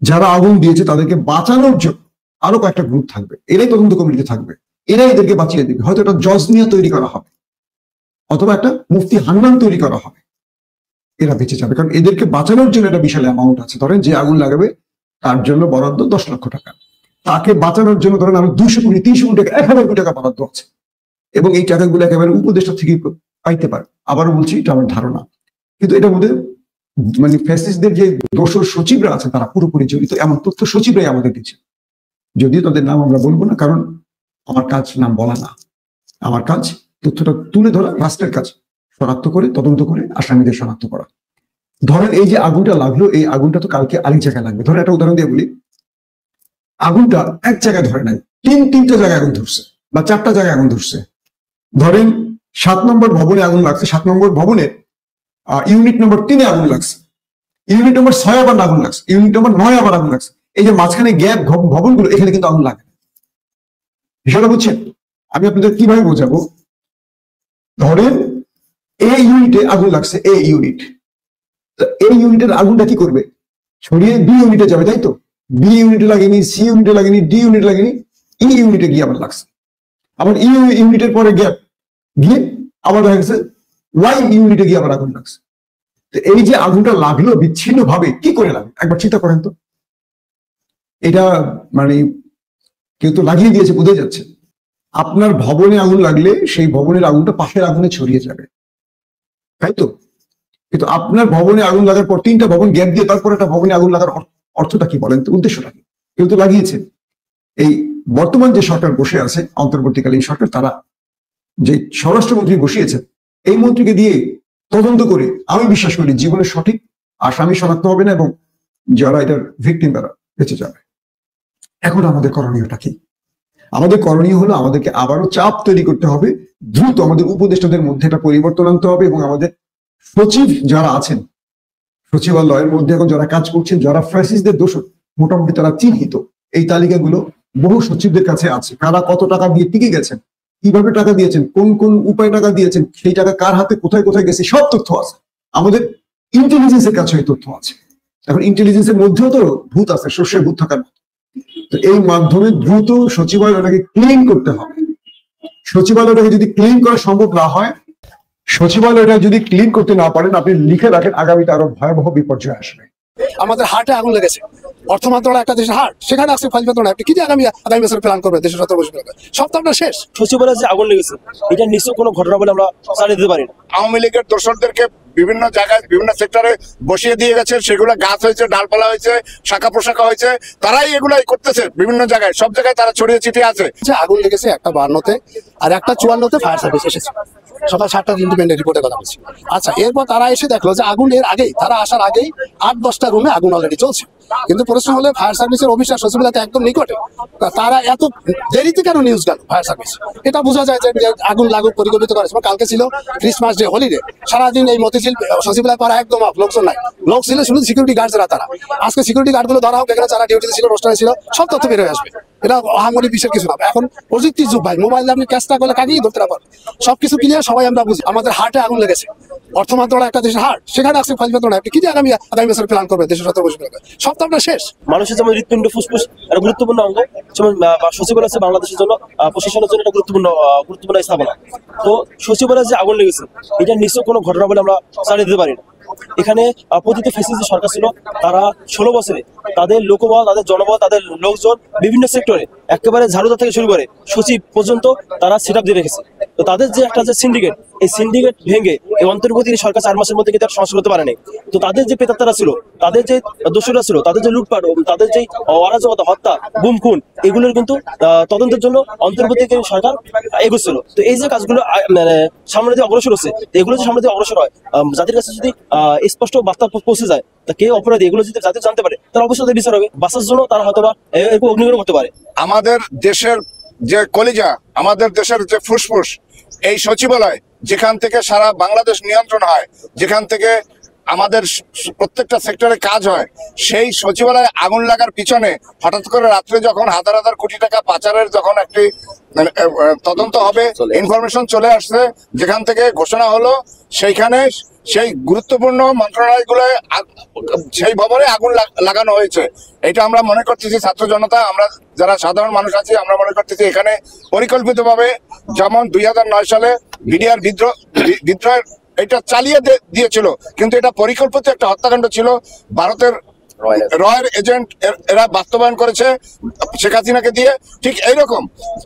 যারা আগুন দিয়েছে তাদেরকে বাঁচানোর জন্য আরো কয়েকটা গ্রুপ থাকবে, এরাই তদন্ত কমিটিতে থাকবে, এরাই এদেরকে বাঁচিয়ে দেবে। হয়তো একটা জজনিয়া তৈরি করা হবে, অথবা একটা মুফতি হান্নান তৈরি করা হবে, এরা বেঁচে যাবে। কারণ এদেরকে বাঁচানোর জন্য একটা বিশাল অ্যামাউন্ট আছে। ধরেন যে আগুন লাগাবে তার জন্য বরাদ্দ 10 লক্ষ টাকা, তাকে বাঁচানোর জন্য ধরেন আমার 200 কোটি 300 কোটি টাকা 1000 কোটি টাকা বরাদ্দ আছে, এবং এই টাকাগুলো একেবারে উপদেষ্টা থেকে পাইতে পারে। আবারও বলছি, এটা আমার ধারণা। কিন্তু এটার মধ্যে মানে ফ্যাসিস্টদের যে দোসর সচিবরা আছে তারা পুরোপুরি জড়িত, এমন তথ্য সচিবরাই আমাদের দিচ্ছে। যদিও তাদের নাম আমরা বলবো না, কারণ আমার কাজ নাম বলা না, আমার কাজ তথ্যটা তুলে ধরা, রাষ্ট্রের কাজ শনাক্ত করে তদন্ত করে আসামিদের শনাক্ত করা। ধরেন এই যে আগুনটা লাগলো, এই আগুনটা তো কালকে আরেক জায়গায় লাগবে। ধরেন একটা উদাহরণ দিয়ে বলি, আগুনটা এক জায়গায় ধরে নাই, 3-3টা জায়গায় আগুন ধরছে বা 4টা জায়গায় আগুন ধরছে। ধরেন 7 নম্বর ভবনে আগুন লাগছে, 7 নম্বর ভবনের ইউনিট নম্বর 3-এ আগুন লাগছে, ইউনিট নম্বর 6 আবার আগুন লাগছে, ইউনিট নম্বর 9 আবার আগুন লাগছে। এই যে মাঝখানে গ্যাপ ভবনগুলো, এখানে কিন্তু আগুন লাগে। বিষয়টা বুঝছেন? আমি আপনাদের কিভাবে বোঝাবো? ধরেন এই ইউনিটে আগুন লাগছে, এই ইউনিট, এই ইউনিটের আগুনটা কি করবে? ছড়িয়ে বি ইউনিটে যাবে, তাই তো? বি ইউনিটে লাগেনি, সি ইউনিটে লাগেনি, ডি ইউনিটে লাগেনি, ই ইউনিটে গিয়ে আবার লাগছে। আবার ই ইউনিটের পরে গ্যাপ গিয়ে আবার দেখা গেছে ওয়াই ইউনিটে গিয়ে আবার আগুন লাগছে। তো এই যে আগুনটা লাগলো বিচ্ছিন্ন ভাবে, কি করে লাগলো একবার চিন্তা করেন তো। এটা মানে কেউ তো লাগিয়ে দিয়েছে, বোঝা যাচ্ছে। আপনার ভবনে আগুন লাগলে সেই ভবনের আগুনটা পাশের আগুনে ছড়িয়ে যাবে, তাই তো? কিন্তু আপনার ভবনে আগুন লাগার পর 3টা ভবন গ্যাপ দিয়ে তারপর একটা ভবনে আগুন লাগার অর্থটা কি বলেন তো? উদ্দেশ্যটা কি? কেউ তো লাগিয়েছে। এই বর্তমান যে সরকার বসে আছে, অন্তর্বর্তীকালীন সরকার, তারা যে স্বরাষ্ট্রমন্ত্রী বসিয়েছেন, এই মন্ত্রীকে দিয়ে তদন্ত করে আমি বিশ্বাস করি জীবনের সঠিক আসামি শনাক্ত হবে না, এবং যারা এটার ভিকটিম তারা বেঁচে যাবে। এখন আমাদের করণীয়টা কি? আমাদের করণীয় হলো আমাদেরকে আবারও চাপ তৈরি করতে হবে, দ্রুত আমাদের উপদেষ্টাদের মধ্যে একটা পরিবর্তন আনতে হবে, এবং আমাদের সচিব যারা আছেন সচিবালয়ের মধ্যে এখন যারা কাজ করছেন, যারা ফ্যাসিস্টদের দোষর, মোটামুটি তারা চিহ্নিত। এই তালিকাগুলো বহু সচিবদের কাছে আছে, কারা কত টাকা দিয়ে টিকে গেছেন, কিভাবে টাকা দিয়েছেন, কোন কোন উপায়ে টাকা দিয়েছেন, সেই টাকা কার হাতে কোথায় কোথায় গেছে, সব তথ্য আছে। আমাদের ইন্টেলিজেন্সের কাছে এই তথ্য আছে। এখন ইন্টেলিজেন্সের মধ্যেও তো ভূত আছে, শস্যের ভূত থাকার মতো। তো এই মাধ্যমে দ্রুত সচিবালয়টাকে ক্লিন করতে হবে। সচিবালয়টাকে যদি ক্লিন করা সম্ভব না হয়, সচিবালয়টা যদি ক্লিন করতে না পারেন, আপনি লিখে রাখেন আগামীতে আরো ভয়াবহ বিপর্যয় আসবে। আমাদের হার্টে আগুন লেগেছে, অর্থ মন্ত্রণালয় একটা দেশের হাট, সেখানে আছে ফাইল মন্ত্রণালয়। আপনি কি যে আগামী বছর প্ল্যান করবেন দেশের 17 বছর সব তো আপনার শেষ। সচিবালয়ে যে আগুন লেগেছে এটা নিশ্চয় কোনো ঘটনা বলে আমরা চালিয়ে দিতে পারি না। আওয়ামী লীগের দোসরদেরকে বিভিন্ন জায়গায় বিভিন্ন সেক্টরে বসিয়ে দিয়ে গেছে, সেগুলো গাছ হয়েছে, ডালপালা হয়েছে, শাখা প্রশাখা হয়েছে, তারাই এগুলাই করতেছে বিভিন্ন জায়গায়, সব জায়গায় তারা ছড়িয়ে ছিটিয়ে আছে। আগুন লেগেছে একটা 52-তে আর একটা 54-তে ফায়ার সার্ভিস এসেছে, সকাল 7টার ইন্ডিপেন্ডেন্ট রিপোর্টে কথা বলছি। আচ্ছা, এরপর তারা এসে দেখলো যে আগুন এর আগেই, তারা আসার আগেই 8-10টা রুমে আগুন অলরেডি চলছে। কিন্তু প্রশ্ন হলে ফায়ার সার্ভিসের অফিসার সচিবালয়তে একদম নিকটে, তারা এত দেরিতে কেন নিউজ গেল ফায়ার সার্ভিস? এটা বোঝা যায় যে আগুন লাগুক পরিকল্পিত করেছে। কালকে ছিল ক্রিসমাস ডে, হলিডে, সারাদিন এই মতিঝিল সচিবালয় পাড়া একদম লোকজন নাই, লোক ছিল শুধু সিকিউরিটি গার্ড যারা, তারা আজকে সিকিউরিটি গার্ড গুলো ধরা হোক, এখানে যারা ডিউটিতে ছিল, রোস্টারে ছিল, সব তথ্য বের হয়ে আসবে। এটা আহামরি বিষয়ের কিছু না। এখন প্রযুক্তির যুগ ভাই, মোবাইল আপনি ক্যাশটা করলে কাকেই ধরতে না পারেন, সবকিছু ক্লিয়ার, সবাই আমরা বুঝি। আমাদের হাটে আগুন লেগেছে, অর্থ মন্ত্রণালয় একটা দেশের হাট, সেখানে আছে ফাইল মন্ত্রণালয়। আপনি কি যে আগামী বছর প্ল্যান করবেন দেশের 17 বছর সব তো আপনার শেষ। মানুষের যেমন হৃৎপিণ্ড, ফুসফুস একটা গুরুত্বপূর্ণ অঙ্গ, যেমন সচিবালয় আছে বাংলাদেশের জন্য, প্রশাসনের জন্য একটা গুরুত্বপূর্ণ স্থাপনা। তো সচিবালয়ে যে আগুন লেগেছে এটা নিশ্চয় কোনো ঘটনা বলে আমরা চালিয়ে দিতে পারি না। এখানে প্রতিটি ফ্যাসিস্ট সরকার ছিল, তারা 16 বছরে তাদের লোকবল, তাদের জনবল, তাদের লোকজন বিভিন্ন সেক্টরে একেবারে ঝাড়ুদার থেকে শুরু করে সচিব পর্যন্ত তারা সেট আপ দিয়ে রেখেছে। তো তাদের যে একটা যে সিন্ডিকেট, এই সিন্ডিকেট ভেঙে এই অন্তর্বর্তী সরকার 4 মাসের মধ্যে কিন্তু সংস্কার করতে পারেনি। তো তাদের যে প্রেতাত্মারা ছিল, তাদের যে দোষীরা ছিল, তাদের যে লুটপাট, তাদের যে অরাজকতা, হত্যা, গুম খুন, এগুলোর কিন্তু তদন্তের জন্য অন্তর্বর্তী সরকার এগোচ্ছিল। তো এই যে কাজগুলো মানে সামনে দিয়ে অগ্রসর হচ্ছে, এগুলো যদি সামনে দিয়ে অগ্রসর হয়, জাতির কাছে যদি স্পষ্ট বার্তা পৌঁছে যায়, তা কেউ অপরাধী এগুলো যদি জাতি জানতে পারে, তারা অবশ্যই বিচার হবে। বাঁচার জন্য তারা হয়তো বা এরকম অগ্নিগ্রহ করতে পারে। আমাদের দেশের যে কলিজা, আমাদের দেশের যে ফুসফুস, এই সচিবালয়, যেখান থেকে সারা বাংলাদেশ নিয়ন্ত্রণ হয়, যেখান থেকে আমাদের প্রত্যেকটা সেক্টরে কাজ হয়, সেই সচিবালয়ে আগুন লাগার পিছনে হঠাৎ করে রাত্রে যখন হাজার হাজার কোটি টাকা পাচারের যখন একটি তদন্ত হবে, ইনফরমেশন চলে আসছে, যেখান থেকে ঘোষণা হলো, সেইখানে সেই গুরুত্বপূর্ণ মন্ত্রণালয়গুলোয় সেই ভবনে আগুন লাগানো হয়েছে। এটা আমরা মনে করতেছি, ছাত্র জনতা, আমরা যারা সাধারণ মানুষ আছি, আমরা মনে করতেছি এখানে পরিকল্পিতভাবে, যেমন 2009 সালে বিডিআর বিদ্রোহ এটা চালিয়ে দিয়েছিল, কিন্তু এটা পরিকল্পিত একটা হত্যাকাণ্ড ছিল। ভারতের রয়ের এজেন্ট এরা বাস্তবায়ন করেছে শেখ হাসিনাকে দিয়ে। ঠিক এইরকম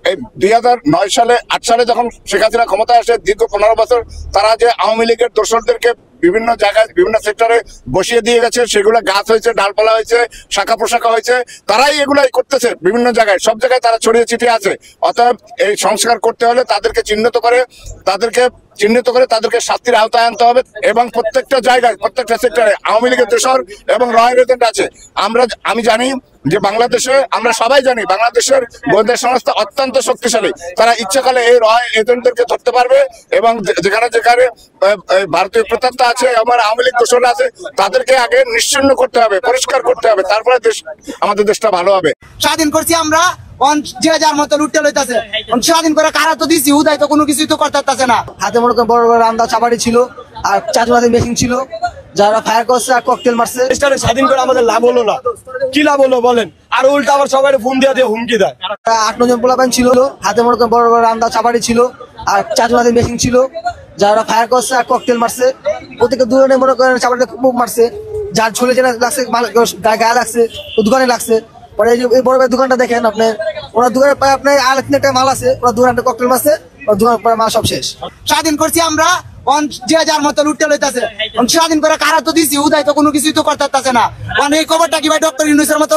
এই 2009 সালে 8 সালে যখন শেখ হাসিনা ক্ষমতায় আসে, দীর্ঘ 15 বছর তারা যে আওয়ামী লীগের দোসরদেরকে বিভিন্ন জায়গায় বিভিন্ন সেক্টরে বসিয়ে দিয়ে গেছে, সেগুলো গাছ হয়েছে, ডালপালা হয়েছে, শাখা প্রশাখা হয়েছে, তারাই এগুলাই করতেছে বিভিন্ন জায়গায়, সব জায়গায় তারা ছড়িয়ে ছিটিয়ে আছে। অতএব এই সংস্কার করতে হলে তাদেরকে চিহ্নিত করে তাদেরকে শাস্তির আওতায় আনতে হবে। এবং প্রত্যেকটা জায়গায়, প্রত্যেকটা সেক্টরে আওয়ামী লীগের দোসর এবং রয়ের এজেন্ট আছে। আমি জানি যে বাংলাদেশে, আমরা সবাই জানি বাংলাদেশের গোয়েন্দা সংস্থা অত্যন্ত শক্তিশালী, তারা ইচ্ছাকালে এই রয় এজেন্টদেরকে ধরতে পারবে। এবং যেখানে যেখানে ভারতীয় প্রেতাত্মা আছে, আমার আওয়ামী লীগ দোসররা আছে, তাদেরকে আগে নিশ্চিহ্ন করতে হবে, পরিষ্কার করতে হবে, তারপরে আমাদের দেশটা ভালো হবে। স্বাধীন করছি আমরা, যে যার মতো লুটতে লইতাছে। স্বাধীন করে কারা তো দিছি, উদয় তো কোনো কিছুই তো করতে পারতেছে না। হাতে মনে করেন বড় বড় রান্দা চাপাটি ছিল, আর চাচুমাদের মেশিন ছিল, যারা ফায়ার করছে আর ককটেল মারছে। স্বাধীন করে আমাদের লাভ হলো না, কি লাভ হলো বলেন? আর উল্টা আবার সবাই ফোন দিয়ে হুমকি দেয়। 8-9 জন পোলাপান ছিল, হাতে মনে করেন বড় বড় রান্দা চাপাটি ছিল, আর চাচুমাদের মেশিন ছিল, যারা ফায়ার করছে আর ককটেল মারছে। প্রত্যেকে দূরে মনে করেন চাপাটিতে খুব মারছে, যার ঝোলে যেটা লাগছে গায়ে লাগছে, দোকানে লাগছে। পরে এই বড় দোকানটা দেখেন আপনি, ওনার দোকানে আপনার আর একটা মাল আছে, ওনার দোকানে ককটেল মারছে, ওনার দোকান পরে মাল সব শেষ। স্বাধীন করছি আমরা, যে যার মতো লুটতে লইতাছে। স্বাধীন করে কারা তো দিছি, উদয় তো কোনো কিছুই তো করতে পারতেছে না। এই খবরটা কি ভাই ডক্টর ইউনূসের মতো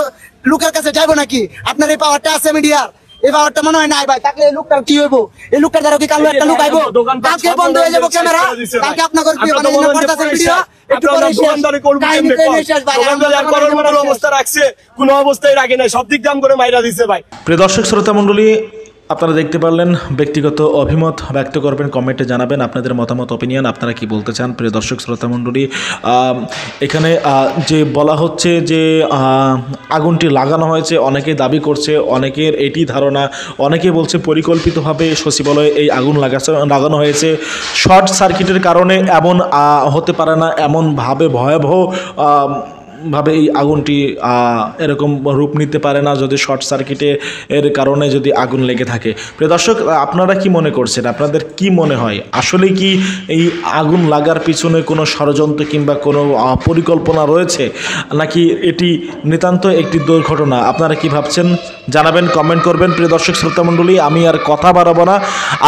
লোকের কাছে যাইবো নাকি? আপনার এই পাওয়ারটা আছে মিডিয়ার, এই পাওয়ারটা মনে হয় নাই ভাই। তাহলে এই লোকটা কি হইব? এই লোকটার দ্বারা কি কালো একটা লোক আইবো? কালকে বন্ধ হয়ে যাবো ক্যামেরা, কালকে আপনার অবস্থা রাখছে, কোন অবস্থায় রাখে নাই, সব দিক দাম করে মাইরা দিচ্ছে ভাই। প্রিয় দর্শক শ্রোতা মণ্ডলী, আপনারা দেখতে পারলেন, ব্যক্তিগত অভিমত ব্যক্ত করবেন, কমেন্টে জানাবেন আপনাদের মতামত, অপিনিয়ন, আপনারা কি বলতে চান। প্রিয় দর্শক শ্রোতা মণ্ডলী, এখানে যে বলা হচ্ছে যে আগুনটি লাগানো হয়েছে, অনেকে দাবি করছে, অনেকের এটি ধারণা, অনেকে বলছে পরিকল্পিতভাবে সচিবালয়ে এই আগুন লাগানো হয়েছে। শর্ট সার্কিটের কারণে এমন হতে পারে না, এমনভাবে ভয়াবহ ভাবে এই আগুনটি এরকম রূপ নিতে পারে না যদি শর্ট সার্কিটে এর কারণে যদি আগুন লেগে থাকে। প্রিয় দর্শক, আপনারা কি মনে করছেন, আপনাদের কি মনে হয় আসলে কি এই আগুন লাগার পিছনে কোনো ষড়যন্ত্র কিংবা কোনো পরিকল্পনা রয়েছে, নাকি এটি নিতান্ত একটি দুর্ঘটনা? আপনারা কি ভাবছেন জানাবেন, কমেন্ট করবেন। প্রিয় দর্শক শ্রোতা মণ্ডলী, আমি আর কথা বাড়াবো না,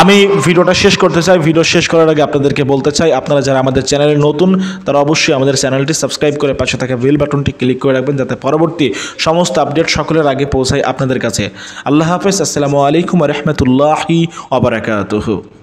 আমি ভিডিওটা শেষ করতে চাই। ভিডিও শেষ করার আগে আপনাদেরকে বলতে চাই, আপনারা যারা আমাদের চ্যানেলে নতুন তারা অবশ্যই আমাদের চ্যানেলটি সাবস্ক্রাইব করে পাশে থাকা বেল বাটনটি ক্লিক করে রাখবেন, যাতে পরবর্তী সমস্ত আপডেট সকলের আগে পৌঁছায় আপনাদের কাছে। আল্লাহ হাফেজ, আসসালামু আলাইকুম ওয়া রাহমাতুল্লাহি ওয়া বারাকাতুহু।